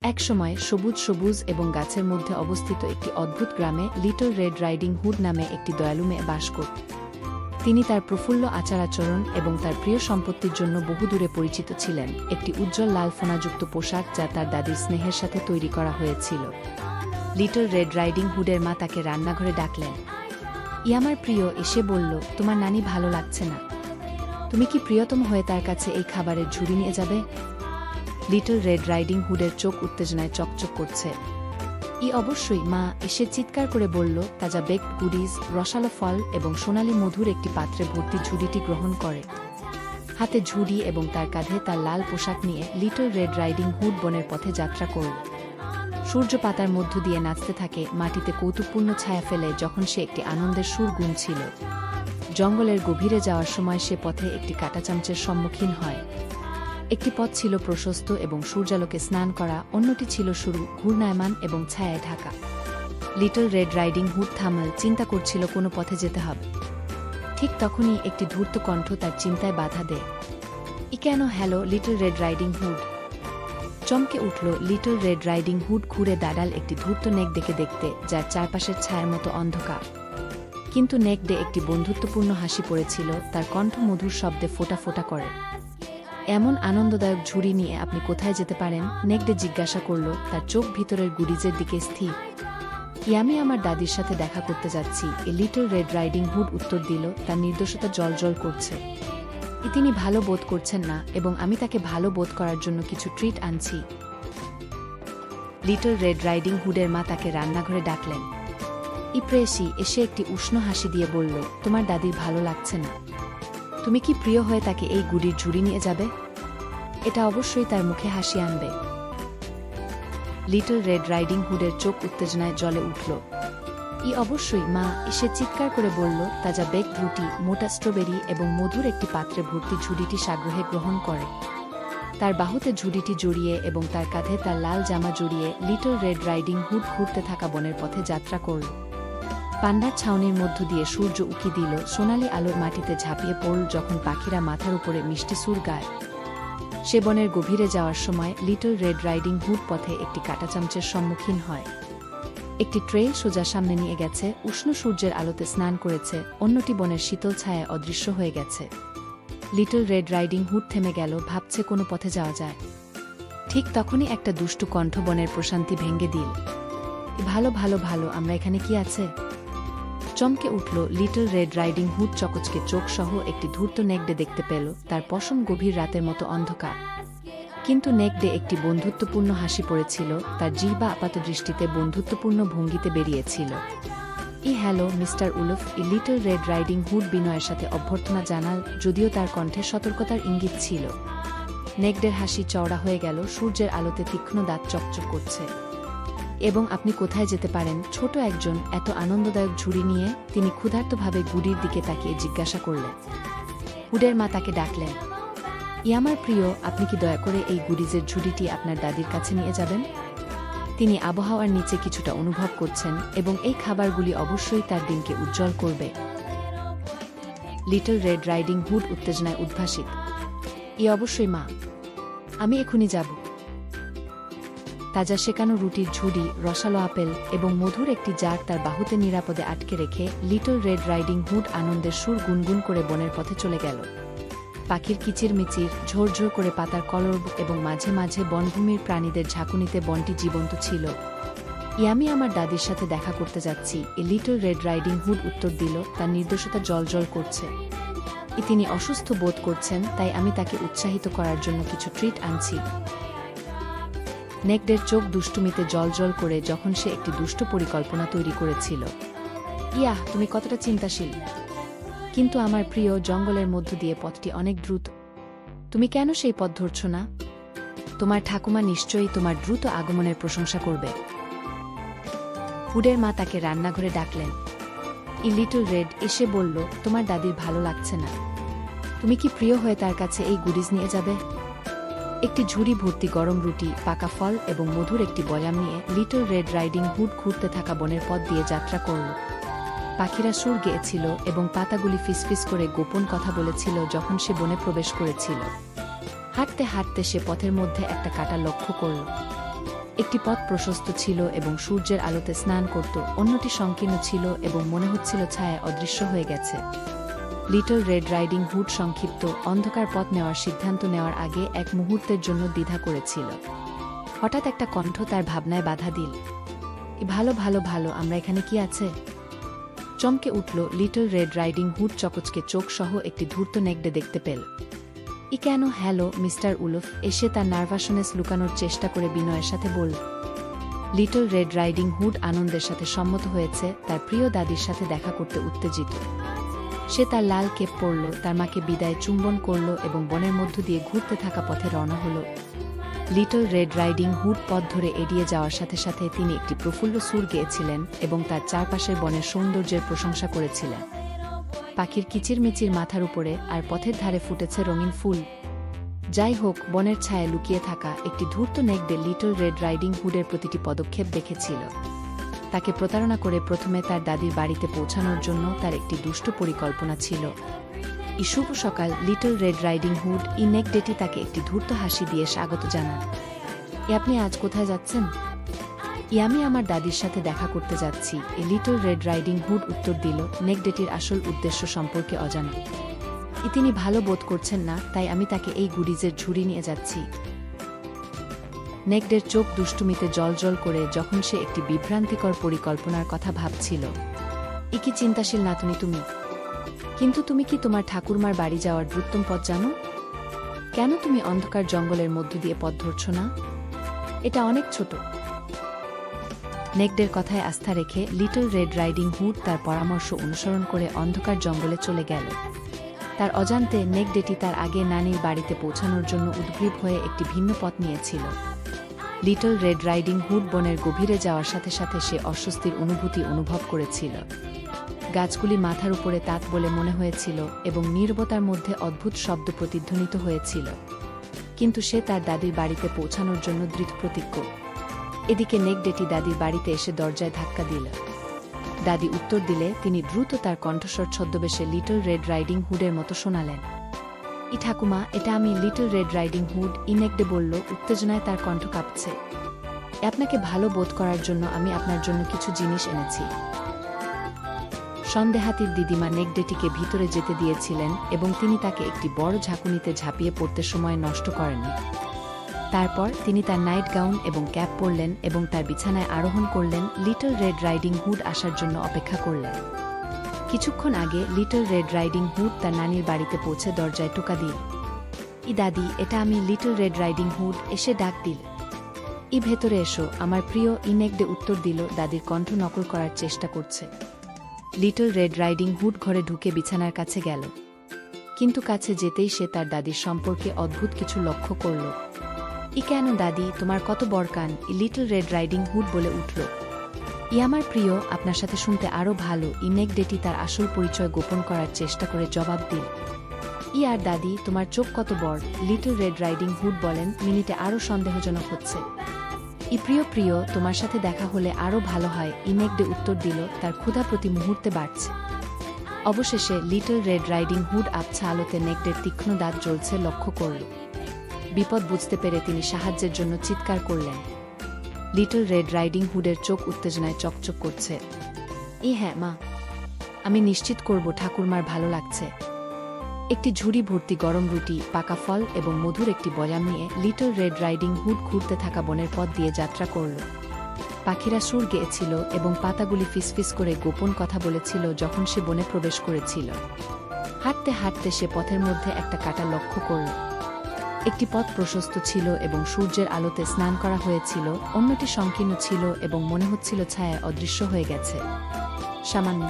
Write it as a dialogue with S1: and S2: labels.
S1: একসময় সবুজ সবুজ এবং গাছের মধ্যে অবস্থিত একটি অদ্ভুত গ্রামে লিটল রেড রাইডিং হুড নামে একটি দয়ালু মেয়ে বাস করত। তিনি তার প্রফুল্ল আচার-আচরণ এবং তার প্রিয় সম্পত্তির জন্য বহুদূরে পরিচিত ছিলেন, একটি উজ্জ্বল লাল ফোনাযুক্ত পোশাক যা তার দাদির স্নেহের সাথে তৈরি করা হয়েছিল। লিটল রেড রাইডিং হুডের মা তাকে রান্নাঘরে ডাকলেন। আমার প্রিয়, এসে বলল, তোমার নানি ভালো লাগছে না। তুমি কি প্রিয়তম হয়ে তার কাছে এই খাবারের ঝুড়ি নিয়ে যাবে? লিটল রেড রাইডিং হুডের চোখ উত্তেজনায় চকচক করছে। অবশ্যই মা, এসে চিৎকার করে বলল। তাজা বেকড গুডিজ, রসালো ফল এবং সোনালি মধুর একটি পাত্রে ভর্তি ঝুড়িটি গ্রহণ করে। হাতে ঝুড়ি এবং তার কাঁধে তার লাল পোশাক নিয়ে লিটল রেড রাইডিং হুড বনের পথে যাত্রা করল। সূর্য পাতার মধ্য দিয়ে নাচতে থাকে, মাটিতে কৌতুকপূর্ণ ছায়া ফেলে যখন সে একটি আনন্দের সুর গুনছিল। জঙ্গলের গভীরে যাওয়ার সময় সে পথে একটি কাঁটাচামচের সম্মুখীন হয়। একটি পথ ছিল প্রশস্ত এবং সূর্যালোকে স্নান করা, অন্যটি ছিল সরু, ঘূর্ণায়মান এবং ছায়ায় Dhaka. Little red riding hood থামল, চিন্তা করছিল কোনো পথে যেতে হবে। ঠিক তখনই একটি ধূর্ত কণ্ঠ তার চিন্তায় বাধা দেয়। কেন? Hello little red riding hood. চমকে উঠল লিটল রেড রাইডিং হুড, ঘুরে দাঁড়াল একটি ধূর্ত নেকড়েকে দেখতে, যার চারপাশের ছায়ার মতো অন্ধকার। কিন্তু নেকড়ে একটি বন্ধুত্বপূর্ণ হাসি পড়েছিল, তার কণ্ঠ মধুর শব্দে ফোটা ফোটা করে। এমন আনন্দদায়ক ঝুড়ি নিয়ে আপনি কোথায় যেতে পারেন? নেকড়ে জিজ্ঞাসা করল, তার চোখ ভিতরের গুডিজের দিকে স্থির। আমি আমার দাদির সাথে দেখা করতে যাচ্ছি, লিটল রেড রাইডিং হুড উত্তর দিল, তার নির্দোষতা জ্বলজ্বল করছে। তিনি ভালো বোধ করছেন না এবং আমি তাকে ভালো বোধ করার জন্য কিছু ট্রিট আনছি। লিটল রেড রাইডিং হুডের মা তাকে রান্নাঘরে ডাকলেন। প্রেসি এসে একটি উষ্ণ হাসি দিয়ে বলল, তোমার দাদির ভালো লাগছে না। তুমি কি প্রিয় হয়ে তাকে এই গুডির ঝুড়ি নিয়ে যাবে? এটা অবশ্যই তার মুখে হাসি আনবে। লিটল রেড রাইডিং হুডের চোখ উত্তেজনায় জ্বলে উঠল। অবশ্যই মা, এসে চিৎকার করে বলল। তাজা বেকড রুটি, মোটা স্ট্রবেরি এবং মধুর একটি পাত্রে ভর্তি ঝুড়িটি সাগ্রহে গ্রহণ করে। তার বাহুতে ঝুড়িটি জড়িয়ে এবং তার কাঁধে তার লাল জামা জড়িয়ে লিটল রেড রাইডিং হুড ঘুরতে থাকা বনের পথে যাত্রা করল। পান্ডার ছাউনির মধ্য দিয়ে সূর্য উকি দিল, সোনালি আলোর মাটিতে ঝাঁপিয়ে পড়ল যখন পাখিরা মাথার উপরে মিষ্টি সুর গায়। সে বনের গভীরে যাওয়ার সময় লিটল রেড রাইডিং হুড পথে একটি কাঁটাচামচের সম্মুখীন হয়। একটি ট্রেল সোজা সামনে নিয়ে গেছে, উষ্ণ সূর্যের আলোতে স্নান করেছে, অন্যটি বনের শীতল ছায়ায় অদৃশ্য হয়ে গেছে। লিটল রেড রাইডিং হুড থেমে গেল, ভাবছে কোনো পথে যাওয়া যায়। ঠিক তখনই একটা দুষ্টু কণ্ঠ বনের প্রশান্তি ভেঙে দিল। ভালো ভালো ভালো, আমরা এখানে কি আছে? চমকে উঠল লিটল রেড রাইডিং হুড, চকচকে চোখ সহ একটি ধূর্ত নেকড়ে দেখতে পেল, তার পশম গভীর রাতের মতো অন্ধকার। কিন্তু নেকড়ে একটি বন্ধুত্বপূর্ণ হাসি পড়েছিল, তার জিহ্বা আপাতদৃষ্টিতে বন্ধুত্বপূর্ণ ভঙ্গিতে বেরিয়েছিল। Hello mister Wolf, little red riding hood বিনয়ের সাথে অভ্যর্থনা জানাল, যদিও তার কণ্ঠে সতর্কতার ইঙ্গিত ছিল। নেকড়ের হাসি চওড়া হয়ে গেল, সূর্যের আলোতে তীক্ষ্ণ দাঁত চকচক করছে। এবং আপনি কোথায় যেতে পারেন? ছোট একজন, এত আনন্দদায়ক ঝুড়ি নিয়ে? তিনি ক্ষুধার্তভাবে গুডির দিকে তাকিয়ে জিজ্ঞাসা করলেন। হুডের মা তাকে ডাকলেন। আমার প্রিয়, আপনি কি দয়া করে এই গুডিজের ঝুড়িটি আপনার দাদির কাছে নিয়ে যাবেন? তিনি আবহাওয়ার নিচে কিছুটা অনুভব করছেন এবং এই খাবারগুলি অবশ্যই তার দিনকে উজ্জ্বল করবে। লিটল রেড রাইডিং হুড উত্তেজনায় উদ্ভাসিত। অবশ্যই মা, আমি এখনই যাব। তাজা সেকানো রুটির ঝুড়ি, রসালো আপেল এবং মধুর একটি জার তার বাহুতে নিরাপদে আটকে রেখে লিটল রেড রাইডিং হুড আনন্দের সুর গুনগুন করে বনের পথে চলে গেল। পাখির কিচিরমিচির, ঝোরঝোর করে পাতার কলরব এবং মাঝে মাঝে বনভূমির প্রাণীদের ঝাঁকুনিতে বনটি জীবন্ত ছিল। আমি আমার দাদির সাথে দেখা করতে যাচ্ছি, লিটল রেড রাইডিং হুড উত্তর দিল, তার নির্দোষতা জ্বলজ্বল করছে। তিনি অসুস্থ বোধ করছেন, তাই আমি তাকে উৎসাহিত করার জন্য কিছু ট্রিট আনছি। নেকড়ের চোখ দুষ্টুমিতে জ্বলজ্বল করে যখন সে একটি দুষ্ট পরিকল্পনা তৈরি করেছিল। তুমি কতটা চিন্তাশীল! কিন্তু আমার প্রিয়, জঙ্গলের মধ্য দিয়ে পথটি অনেক দ্রুত। তুমি কেন সেই পথ ধরছ না? তোমার ঠাকুমা নিশ্চয়ই তোমার দ্রুত আগমনের প্রশংসা করবে। হুডের মা তাকে রান্নাঘরে ডাকলেন। লিটল রেড এসে বলল, তোমার দাদির ভালো লাগছে না। তুমি কি প্রিয় হয়ে তার কাছে এই গুডিজ নিয়ে যাবে? একটি ঝুড়ি ভর্তি গরম রুটি, পাকা ফল এবং মধুর একটি বয়াম নিয়ে লিটল রেড রাইডিং হুড ঘুরতে থাকা বনের পথ দিয়ে যাত্রা করল। পাখিরা সুর গেয়েছিল এবং পাতাগুলি ফিসফিস করে গোপন কথা বলেছিল যখন সে বনে প্রবেশ করেছিল। হাঁটতে হাঁটতে সে পথের মধ্যে একটা কাঁটা লক্ষ্য করল। একটি পথ প্রশস্ত ছিল এবং সূর্যের আলোতে স্নান করত, অন্যটি সংকীর্ণ ছিল এবং মনে হচ্ছিল ছায়া অদৃশ্য হয়ে গেছে। লিটল রেড রাইডিং হুড সংক্ষিপ্ত অন্ধকার পথ নেওয়ার সিদ্ধান্ত নেওয়ার আগে এক মুহূর্তের জন্য দ্বিধা করেছিল। হঠাৎ একটা কণ্ঠ তার ভাবনায় বাধা দিল। ভালো ভালো ভালো, আমরা এখানে কি আছে? চমকে উঠল লিটল রেড রাইডিং হুড চকচকে চোখ সহ একটি ধূর্ত নেকড়ে দেখতে পেল। কেন, হ্যালো মিস্টার উলফ, এসে তার নার্ভাসনেস লুকানোর চেষ্টা করে বিনয়ের সাথে বলল। লিটল রেড রাইডিং হুড আনন্দের সাথে সম্মত হয়েছে, তার প্রিয় দাদির সাথে দেখা করতে উত্তেজিত। সে তার লাল কেপ পরল, তার মাকে বিদায় চুম্বন করল এবং বনের মধ্য দিয়ে ঘুরতে থাকা পথে রওনা হল। লিটল রেড রাইডিং হুড পথ ধরে এড়িয়ে যাওয়ার সাথে সাথে তিনি একটি প্রফুল্ল সুর গেয়েছিলেন এবং তার চারপাশের বনের সৌন্দর্যের প্রশংসা করেছিলেন। পাখির কিচিরমিচির মাথার উপরে আর পথের ধারে ফুটেছে রঙিন ফুল। যাই হোক, বনের ছায়ায় লুকিয়ে থাকা একটি ধূর্ত নেকড়ে লিটল রেড রাইডিং হুডের প্রতিটি পদক্ষেপ দেখেছিল। তাকে প্রতারণা করে প্রথমে তার দাদির বাড়িতে পৌঁছানোর জন্য তার একটি দুষ্ট পরিকল্পনা ছিল। শুভ সকাল লিটল রেড রাইডিং হুড নেকড়েটি তাকে একটি ধূর্ত হাসি দিয়ে স্বাগত জানান। আপনি আজ কোথায় যাচ্ছেন? আমি আমার দাদির সাথে দেখা করতে যাচ্ছি, লিটল রেড রাইডিং হুড উত্তর দিল, নেকড়েটির আসল উদ্দেশ্য সম্পর্কে অজানা। তিনি ভালো বোধ করছেন না, তাই আমি তাকে এই গুডিজের ঝুড়ি নিয়ে যাচ্ছি। নেকড়ের চোখ দুষ্টুমিতে জলজল করে যখন সে একটি বিভ্রান্তিকর পরিকল্পনার কথা ভাবছিল। কি চিন্তাশীল নাতনি তুমি! কিন্তু তুমি কি তোমার ঠাকুরমার বাড়ি যাওয়ার দ্রুততম পথ জানো? কেন তুমি অন্ধকার জঙ্গলের মধ্য দিয়ে পথ ধরছ না? এটা অনেক ছোট। নেকড়ের কথায় আস্থা রেখে লিটল রেড রাইডিং হুড তার পরামর্শ অনুসরণ করে অন্ধকার জঙ্গলে চলে গেল। তার অজান্তে নেকড়েটি তার আগে নানির বাড়িতে পৌঁছানোর জন্য উদ্গ্রীব হয়ে একটি ভিন্ন পথ নিয়েছিল। লিটল রেড রাইডিং হুড বনের গভীরে যাওয়ার সাথে সাথে সে অস্বস্তির অনুভূতি অনুভব করেছিল। গাছগুলি মাথার উপরে তাত বলে মনে হয়েছিল এবং নীরবতার মধ্যে অদ্ভুত শব্দ প্রতিধ্বনিত হয়েছিল। কিন্তু সে তার দাদির বাড়িতে পৌঁছানোর জন্য দৃঢ়প্রতিজ্ঞ। এদিকে নেকড়েটি দাদির বাড়িতে এসে দরজায় ধাক্কা দিল। দাদি উত্তর দিলে তিনি দ্রুত তার কণ্ঠস্বর ছদ্মবেশে লিটল রেড রাইডিং হুডের মতো শোনালেন। ঠাকুমা, এটা আমি লিটল রেড রাইডিং হুড, নেকড়ে বলল, উত্তেজনায় তার কণ্ঠ কাঁপছে। আপনাকে ভালো বোধ করার জন্য আমি আপনার জন্য কিছু জিনিস এনেছি। সন্দেহাতীত দিদিমা নেকড়েটিকে ভিতরে যেতে দিয়েছিলেন এবং তিনি তাকে একটি বড় ঝাঁকুনিতে ঝাঁপিয়ে পড়তে সময় নষ্ট করেননি। তারপর তিনি তার নাইট গাউন এবং ক্যাপ পরলেন এবং তার বিছানায় আরোহণ করলেন। লিটল রেড রাইডিং হুড আসার জন্য অপেক্ষা করলেন। কিছুক্ষণ আগে লিটল রেড রাইডিং হুড তার নানির বাড়িতে পৌঁছে দরজায় টোকা দিল। দাদি, এটা আমি লিটল রেড রাইডিং হুড, এসে ডাক দিল। ভেতরে এসো আমার প্রিয়, নেকড়ে উত্তর দিল, দাদির কণ্ঠ নকল করার চেষ্টা করছে। লিটল রেড রাইডিং হুড ঘরে ঢুকে বিছানার কাছে গেল, কিন্তু কাছে যেতেই সে তার দাদির সম্পর্কে অদ্ভুত কিছু লক্ষ্য করল। কেন দাদি, তোমার কত বড় কান! লিটল রেড রাইডিং হুড বলে উঠল। আমার প্রিয়, আপনার সাথে শুনতে আরও ভালো। নেকড়েটি তার আসল পরিচয় গোপন করার চেষ্টা করে জবাব দিল। আর দাদি, তোমার চোখ কত বড়! লিটল রেড রাইডিং হুড বলেন, মিনিটে আরও সন্দেহজনক হচ্ছে। প্রিয় প্রিয়, তোমার সাথে দেখা হলে আরও ভালো হয়। নেকড়ে উত্তর দিল, তার ক্ষুধা প্রতি মুহূর্তে বাড়ছে। অবশেষে লিটল রেড রাইডিং হুড আবছা আলোতে নেকড়ের তীক্ষ্ণ দাঁত জ্বলছে লক্ষ্য করল। বিপদ বুঝতে পেরে তিনি সাহায্যের জন্য চিৎকার করলেন। লিটল রেড রাইডিং হুডের চোখ উত্তেজনায় চকচক করছে। হ্যাঁ মা, আমি নিশ্চিত করব ঠাকুরমার ভালো লাগছে। একটি ঝুড়ি ভর্তি গরম রুটি, পাকা ফল এবং মধুর একটি বয়াম নিয়ে লিটল রেড রাইডিং হুড ঘুরতে থাকা বনের পথ দিয়ে যাত্রা করল। পাখিরা সুর গেয়েছিল এবং পাতাগুলি ফিসফিস করে গোপন কথা বলেছিল যখন সে বনে প্রবেশ করেছিল। হাঁটতে হাঁটতে সে পথের মধ্যে একটা কাঁটা লক্ষ্য করল। একটি পথ প্রশস্ত ছিল এবং সূর্যের আলোতে স্নান করা হয়েছিল, অন্যটি সংকীর্ণ ছিল এবং মনে হচ্ছিল ছায়া অদৃশ্য হয়ে গেছে। সামান্য